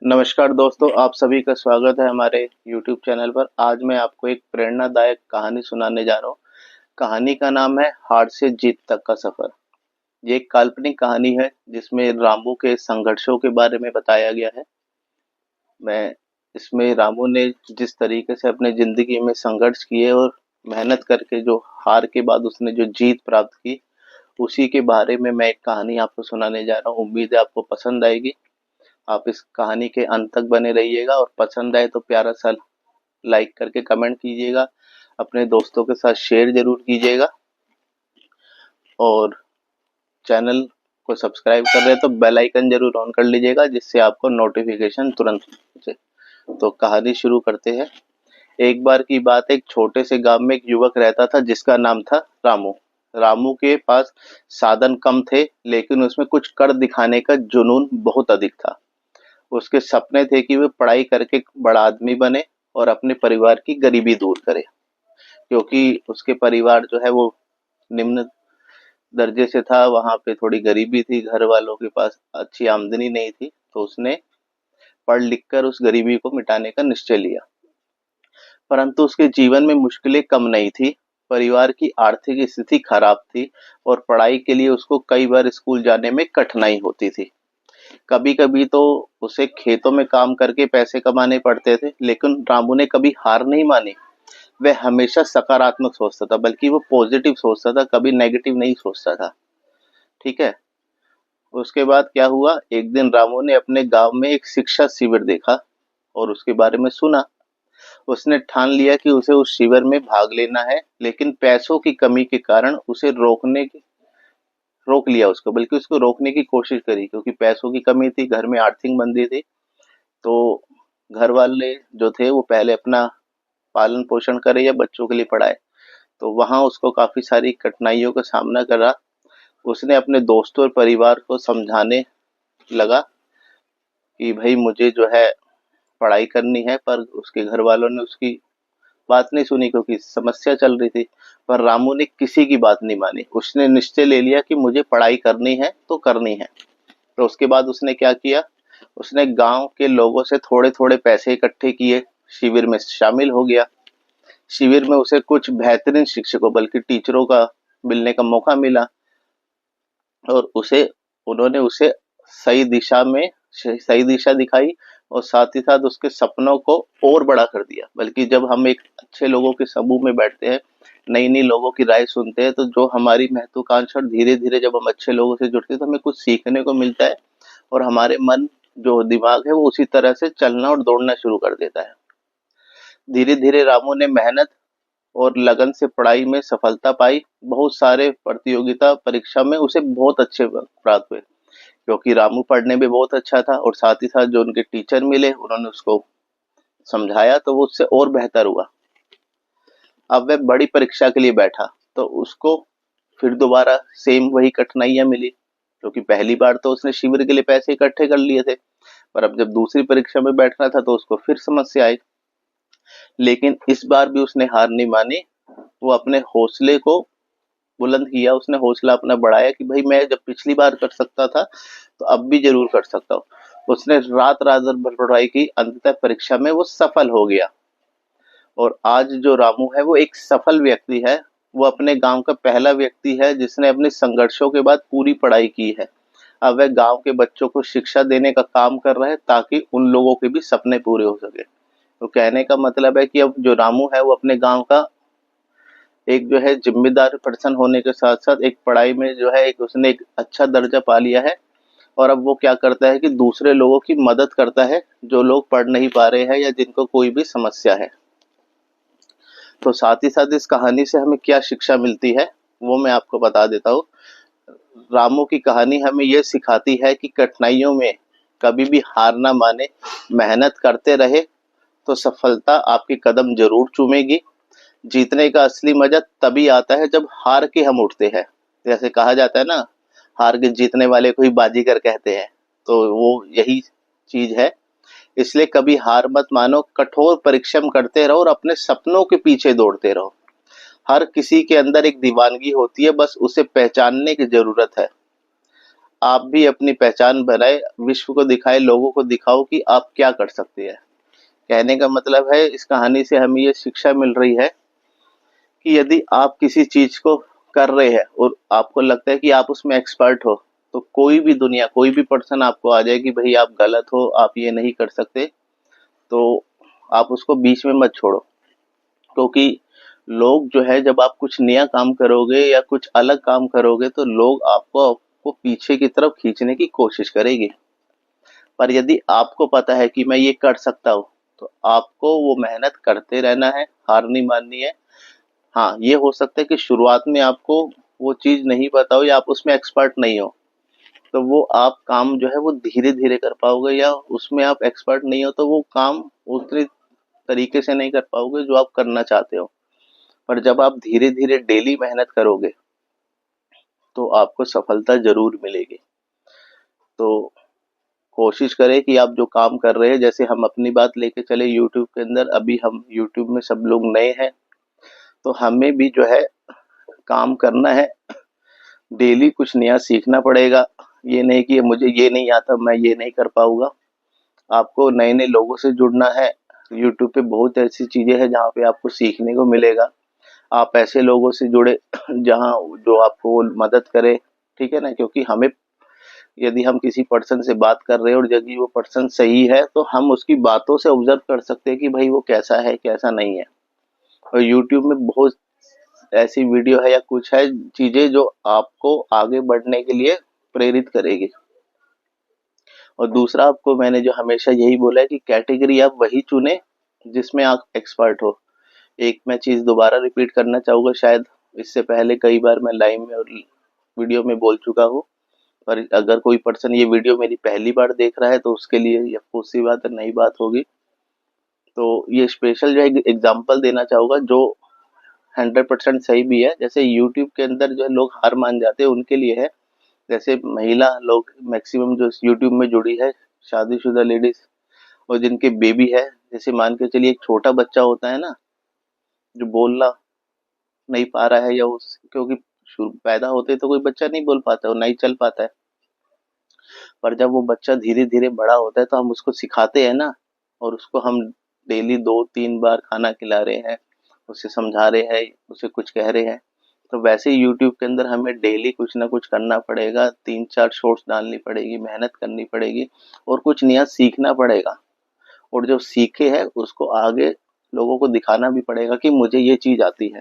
नमस्कार दोस्तों, आप सभी का स्वागत है हमारे YouTube चैनल पर। आज मैं आपको एक प्रेरणादायक कहानी सुनाने जा रहा हूँ। कहानी का नाम है हार से जीत तक का सफर। ये एक काल्पनिक कहानी है जिसमें रामू के संघर्षों के बारे में बताया गया है। मैं इसमें रामू ने जिस तरीके से अपने जिंदगी में संघर्ष किए और मेहनत करके जो हार के बाद उसने जो जीत प्राप्त की, उसी के बारे में मैं एक कहानी आपको सुनाने जा रहा हूँ। उम्मीद है आपको पसंद आएगी। आप इस कहानी के अंत तक बने रहिएगा और पसंद आए तो प्यारा सा लाइक करके कमेंट कीजिएगा। अपने दोस्तों के साथ शेयर जरूर कीजिएगा और चैनल को सब्सक्राइब कर रहे हैं तो बेल आइकन जरूर ऑन कर लीजिएगा, जिससे आपको नोटिफिकेशन तुरंत पहुंचे। तो कहानी शुरू करते हैं। एक बार की बात, एक छोटे से गांव में एक युवक रहता था जिसका नाम था रामू। रामू के पास साधन कम थे, लेकिन उसमें कुछ कर दिखाने का जुनून बहुत अधिक था। उसके सपने थे कि वह पढ़ाई करके एक बड़ा आदमी बने और अपने परिवार की गरीबी दूर करे, क्योंकि उसके परिवार जो है वो निम्न दर्जे से था। वहां पे थोड़ी गरीबी थी, घर वालों के पास अच्छी आमदनी नहीं थी, तो उसने पढ़ लिख कर उस गरीबी को मिटाने का निश्चय लिया। परंतु उसके जीवन में मुश्किलें कम नहीं थी। परिवार की आर्थिक स्थिति खराब थी और पढ़ाई के लिए उसको कई बार स्कूल जाने में कठिनाई होती थी। कभी कभी तो उसे खेतों में काम करके पैसे कमाने पड़ते थे, लेकिन रामू ने कभी हार नहीं मानी। वह हमेशा सकारात्मक सोचता था, बल्कि वो पॉजिटिव सोचता था, कभी नेगेटिव नहीं सोचता था। ठीक है। उसके बाद क्या हुआ, एक दिन रामू ने अपने गांव में एक शिक्षा शिविर देखा और उसके बारे में सुना। उसने ठान लिया कि उसे उस शिविर में भाग लेना है, लेकिन पैसों की कमी के कारण उसे रोक लिया उसको, बल्कि उसको रोकने की कोशिश करी, क्योंकि पैसों की कमी थी, घर में आर्थिक मंदी थी। तो घर वाले जो थे वो पहले अपना पालन पोषण करे या बच्चों के लिए पढ़ाए, तो वहां उसको काफी सारी कठिनाइयों का सामना करा। उसने अपने दोस्तों और परिवार को समझाने लगा कि भाई मुझे जो है पढ़ाई करनी है, पर उसके घर वालों ने उसकी बात नहीं सुनी, क्योंकि समस्या चल रही थी। पर रामू ने किसी की बात नहीं मानी। उसने निश्चय ले लिया कि मुझे पढ़ाई करनी है तो करनी है। तो उसके बाद उसने क्या किया, उसने गांव के लोगों से थोड़े थोड़े पैसे इकट्ठे किए, शिविर में शामिल हो गया। शिविर में उसे कुछ बेहतरीन शिक्षकों, बल्कि टीचरों का मिलने का मौका मिला और उन्होंने उसे सही दिशा में सही दिशा दिखाई और साथ ही साथ उसके सपनों को और बड़ा कर दिया। बल्कि जब हम एक अच्छे लोगों के समूह में बैठते हैं, नई नई लोगों की राय सुनते हैं, तो जो हमारी महत्वाकांक्षा, धीरे धीरे जब हम अच्छे लोगों से जुड़ते हैं तो हमें कुछ सीखने को मिलता है और हमारे मन जो दिमाग है वो उसी तरह से चलना और दौड़ना शुरू कर देता है। धीरे धीरे रामू ने मेहनत और लगन से पढ़ाई में सफलता पाई। बहुत सारे प्रतियोगिता परीक्षा में उसे बहुत अच्छे प्राप्त हुए, क्योंकि रामू पढ़ने में बहुत अच्छा था और साथ ही साथ जो उनके टीचर मिले उन्होंने उसको समझाया, तो वो उससे और बेहतर हुआ। अब वह बड़ी परीक्षा के लिए बैठा तो उसको फिर दोबारा सेम वही कठिनाइयां मिली, क्योंकि पहली बार तो उसने शिविर के लिए पैसे इकट्ठे कर लिए थे, पर अब जब दूसरी परीक्षा में बैठना था तो उसको फिर समस्या आई। लेकिन इस बार भी उसने हार नहीं मानी। वो अपने हौसले को बुलंद किया, उसने हौसला अपना बढ़ाया कि भाई मैं जब पिछली बार कर सकता था तो अब भी जरूर कर सकता हूँ। उसने रात रात भर पढ़ाई की, अंततः परीक्षा में वो सफल हो गया। और आज जो रामू है वो एक सफल व्यक्ति है। वो अपने गांव का पहला व्यक्ति है जिसने अपने संघर्षों के बाद पूरी पढ़ाई की है। अब वह गांव के बच्चों को शिक्षा देने का काम कर रहा है, ताकि उन लोगों के भी सपने पूरे हो सके। तो कहने का मतलब है कि अब जो रामू है वो अपने गांव का एक जो है जिम्मेदार पर्सन होने के साथ साथ एक पढ़ाई में जो है एक उसने एक अच्छा दर्जा पा लिया है। और अब वो क्या करता है कि दूसरे लोगों की मदद करता है, जो लोग पढ़ नहीं पा रहे हैं या जिनको कोई भी समस्या है। तो साथ ही साथ इस कहानी से हमें क्या शिक्षा मिलती है वो मैं आपको बता देता हूँ। रामू की कहानी हमें यह सिखाती है कि कठिनाइयों में कभी भी हार ना माने, मेहनत करते रहे तो सफलता आपके कदम जरूर चूमेगी। जीतने का असली मजा तभी आता है जब हार के हम उठते हैं। जैसे कहा जाता है ना, हार के जीतने वाले को ही बाजीगर कहते हैं, तो वो यही चीज है। इसलिए कभी हार मत मानो, कठोर परिश्रम करते रहो और अपने सपनों के पीछे दौड़ते रहो। हर किसी के अंदर एक दीवानगी होती है, बस उसे पहचानने की जरूरत है। आप भी अपनी पहचान बनाए, विश्व को दिखाए, लोगों को दिखाओ कि आप क्या कर सकते हैं। कहने का मतलब है इस कहानी से हमें ये शिक्षा मिल रही है कि यदि आप किसी चीज को कर रहे हैं और आपको लगता है कि आप उसमें एक्सपर्ट हो, तो कोई भी दुनिया, कोई भी पर्सन आपको आ जाए कि भाई आप गलत हो, आप ये नहीं कर सकते, तो आप उसको बीच में मत छोड़ो। क्योंकि लोग जो है, जब आप कुछ नया काम करोगे या कुछ अलग काम करोगे तो लोग आपको पीछे की तरफ खींचने की कोशिश करेंगे। पर यदि आपको पता है कि मैं ये कर सकता हूँ, तो आपको वो मेहनत करते रहना है, हार नहीं माननी है। हाँ, ये हो सकता है कि शुरुआत में आपको वो चीज़ नहीं पता हो या आप उसमें एक्सपर्ट नहीं हो, तो वो आप काम जो है वो धीरे-धीरे कर पाओगे, या उसमें आप एक्सपर्ट नहीं हो तो वो काम उतने तरीके से नहीं कर पाओगे जो आप करना चाहते हो। पर जब आप धीरे-धीरे डेली मेहनत करोगे, तो आपको सफलता ज़रूर मिलेगी। तो कोशिश करें कि आप जो काम कर रहे हैं, जैसे हम अपनी बात लेके चले यूट्यूब के अंदर, अभी हम यूट्यूब में सब लोग नए हैं, तो हमें भी जो है काम करना है, डेली कुछ नया सीखना पड़ेगा। ये नहीं कि मुझे ये नहीं आता, मैं ये नहीं कर पाऊँगा। आपको नए-नए लोगों से जुड़ना है। यूट्यूब पे बहुत ऐसी चीज़ें हैं जहाँ पे आपको सीखने को मिलेगा। आप ऐसे लोगों से जुड़े जहाँ जो आपको मदद करे, ठीक है ना? क्योंकि हमें, यदि हम किसी पर्सन से बात कर रहे हैं और यदि वो पर्सन सही है, तो हम उसकी बातों से ऑब्जर्व कर सकते हैं कि भाई वो कैसा है, कैसा नहीं है। और यूट्यूब में बहुत ऐसी वीडियो है या कुछ है चीज़ें जो आपको आगे बढ़ने के लिए प्रेरित करेगी। और दूसरा, आपको मैंने जो हमेशा यही बोला है कि कैटेगरी आप वही चुने जिसमें आप एक्सपर्ट हो। एक मैं चीज़ दोबारा रिपीट करना चाहूँगा, शायद इससे पहले कई बार मैं लाइव में और वीडियो में बोल चुका हूँ, पर अगर कोई पर्सन ये वीडियो मेरी पहली बार देख रहा है तो उसके लिए ये अफ़सोस सी बात है, नई बात होगी। तो ये स्पेशल जो है एग्जांपल देना चाहूँगा जो 100% सही भी है। जैसे यूट्यूब के अंदर जो है लोग हार मान जाते हैं, उनके लिए है। जैसे महिला लोग मैक्सिमम जो यूट्यूब में जुड़ी है, शादीशुदा लेडीज और जिनके बेबी है, जैसे मान के चलिए एक छोटा बच्चा होता है ना, जो बोलना नहीं पा रहा है, या उस क्योंकि शुरू पैदा होते तो कोई बच्चा नहीं बोल पाता और नहीं चल पाता है, पर जब वो बच्चा धीरे धीरे बड़ा होता है तो हम उसको सिखाते हैं ना, और उसको हम डेली 2-3 बार खाना खिला रहे हैं, उसे समझा रहे हैं, उसे कुछ कह रहे हैं। तो वैसे ही यूट्यूब के अंदर हमें डेली कुछ ना कुछ करना पड़ेगा, 3-4 शॉर्ट्स डालनी पड़ेगी, मेहनत करनी पड़ेगी और कुछ नया सीखना पड़ेगा। और जो सीखे है उसको आगे लोगों को दिखाना भी पड़ेगा कि मुझे ये चीज़ आती है।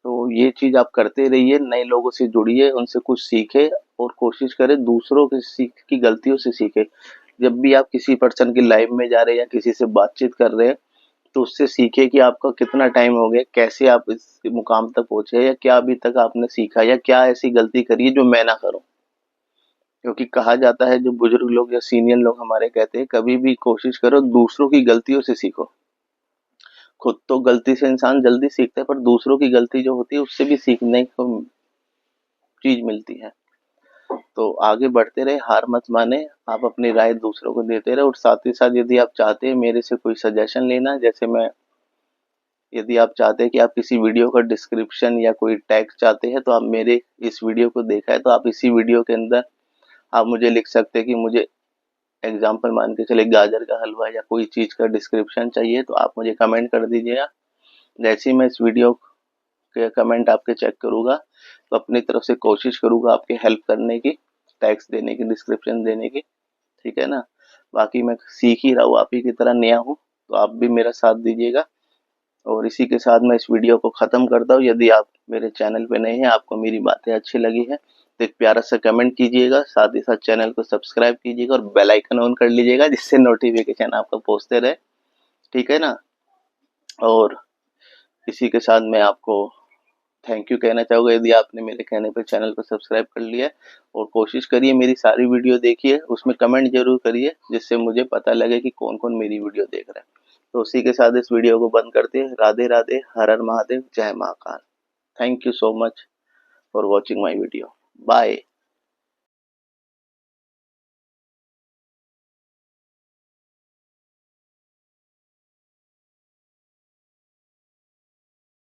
तो ये चीज़ आप करते रहिए, नए लोगों से जुड़िए, उनसे कुछ सीखें और कोशिश करें दूसरों के सीख की गलतियों से सीखें। जब भी आप किसी पर्सन की लाइव में जा रहे हैं या किसी से बातचीत कर रहे हैं, तो उससे सीखिए कि आपका कितना टाइम हो गया, कैसे आप इस मुकाम तक पहुँचे, या क्या अभी तक आपने सीखा, या क्या ऐसी गलती करी है जो मैं ना करूँ। क्योंकि कहा जाता है, जो बुजुर्ग लोग या सीनियर लोग हमारे कहते हैं, कभी भी कोशिश करो दूसरों की गलतियों से सीखो। खुद तो गलती से इंसान जल्दी सीखता है, पर दूसरों की गलती जो होती है उससे भी सीखने को चीज मिलती है। तो आगे बढ़ते रहे, हार मत माने, आप अपनी राय दूसरों को देते रहे। और साथ ही साथ यदि आप चाहते हैं मेरे से कोई सजेशन लेना, जैसे मैं, यदि आप चाहते हैं कि आप किसी वीडियो का डिस्क्रिप्शन या कोई टैग चाहते हैं, तो आप मेरे इस वीडियो को देखा है तो आप इसी वीडियो के अंदर आप मुझे लिख सकते हैं कि मुझे एग्जाम्पल मान के चले गाजर का हलवा या कोई चीज़ का डिस्क्रिप्शन चाहिए, तो आप मुझे कमेंट कर दीजिएगा। जैसे ही मैं इस वीडियो के कमेंट आपके चेक करूँगा, तो अपनी तरफ से कोशिश करूँगा आपकी हेल्प करने की, टैग्स देने की, डिस्क्रिप्शन देने की, ठीक है ना? बाकी मैं सीख ही रहा हूँ, आप ही की तरह नया हूँ, तो आप भी मेरा साथ दीजिएगा। और इसी के साथ मैं इस वीडियो को ख़त्म करता हूँ। यदि आप मेरे चैनल पे नए हैं, आपको मेरी बातें अच्छी लगी हैं, तो एक प्यारा सा कमेंट कीजिएगा, साथ ही साथ चैनल को सब्सक्राइब कीजिएगा और बेल आइकन ऑन कर लीजिएगा, जिससे नोटिफिकेशन आपको पहुँचते रहे, ठीक है ना? और इसी के साथ मैं आपको थैंक यू कहना चाहूँगा, यदि आपने मेरे कहने पे चैनल को सब्सक्राइब कर लिया है। और कोशिश करिए मेरी सारी वीडियो देखिए, उसमें कमेंट ज़रूर करिए, जिससे मुझे पता लगे कि कौन-कौन मेरी वीडियो देख रहा है। तो उसी के साथ इस वीडियो को बंद करते हैं। राधे राधे, हर हर महादेव, जय Mahakal. Thank you so much for watching my video. Bye.